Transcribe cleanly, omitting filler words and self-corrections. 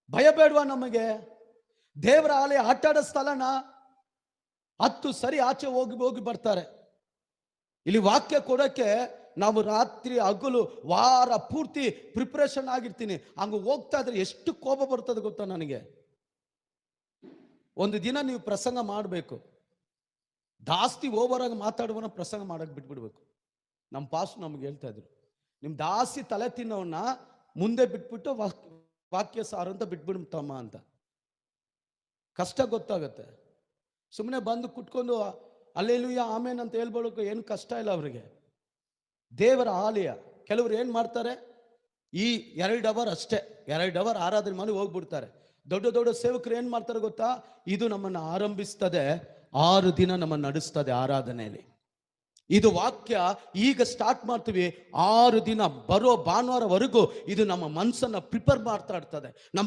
ಭಯ ಬೇಡವಾ ನಮಗೆ? ದೇವರ ಆಲಯ ಆಟಾಡೋ ಸ್ಥಳನ 10 ಸರಿ ಆಚೆ ಹೋಗಿ ಬರ್ತಾರೆ. ಇಲ್ಲಿ ವಾಕ್ಯ ಕೊಡಕ್ಕೆ ನಾವು ರಾತ್ರಿ ಹಗಲು ವಾರ ಪೂರ್ತಿ ಪ್ರಿಪರೇಷನ್ ಆಗಿರ್ತೀನಿ. ಹಂಗ ಹೋಗ್ತಾ ಇದ್ರೆ ಎಷ್ಟು ಕೋಪ ಬರ್ತದೆ ಗೊತ್ತಾ ನನಗೆ. ಒಂದು ದಿನ ನೀವು ಪ್ರಸಂಗ ಮಾಡಬೇಕು, ಜಾಸ್ತಿ ಓವರ್ ಆಗಿ ಮಾತಾಡುವನ ಪ್ರಸಂಗ ಮಾಡಕ್ ಬಿಟ್ಬಿಡ್ಬೇಕು. ನಮ್ಮ ಪಾಸ್ ನಮ್ಗೆ ಹೇಳ್ತಾ ಇದ್ರು, ನಿಮ್ ಜಾಸ್ತಿ ತಲೆ ತಿನ್ನೋವನ್ನ ಮುಂದೆ ಬಿಟ್ಬಿಟ್ಟು ವಾಕ್ಯ ಸಾರು ಅಂತ ಬಿಟ್ಬಿಡ್ತಮ್ಮ ಅಂತ. ಕಷ್ಟ ಗೊತ್ತಾಗತ್ತೆ. ಸುಮ್ಮನೆ ಬಂದು ಕುಟ್ಕೊಂಡು ಅಲ್ಲೇಲುಯ್ಯ ಆಮೇನ್ ಅಂತ ಹೇಳ್ಬೋಳಕ್ಕೆ ಏನು ಕಷ್ಟ ಇಲ್ಲ ಅವರಿಗೆ. ದೇವರ ಆಲಯ. ಕೆಲವರು ಏನ್ ಮಾಡ್ತಾರೆ, ಈ 2 ಅವರ್ ಅಷ್ಟೇ, 2 ಅವರ್ ಆರಾಧನೆ ಮಾಡಿ ಹೋಗ್ಬಿಡ್ತಾರೆ. ದೊಡ್ಡ ದೊಡ್ಡ ಸೇವಕರು ಏನ್ ಮಾಡ್ತಾರೆ ಗೊತ್ತಾ, ಇದು ನಮ್ಮನ್ನು ಆರಂಭಿಸ್ತದೆ, 6 ದಿನ ನಮ್ಮನ್ನು ನಡೆಸ್ತದೆ ಆರಾಧನೆಯಲ್ಲಿ. ಇದು ವಾಕ್ಯ ಈಗ ಸ್ಟಾರ್ಟ್ ಮಾಡ್ತೀವಿ, 6 ದಿನ ಬರೋ ಭಾನುವಾರವರೆಗೂ ಇದು ನಮ್ಮ ಮನಸ್ಸನ್ನ ಪ್ರಿಪೇರ್ ಮಾಡ್ತಾ ಇರ್ತದೆ. ನಮ್ಮ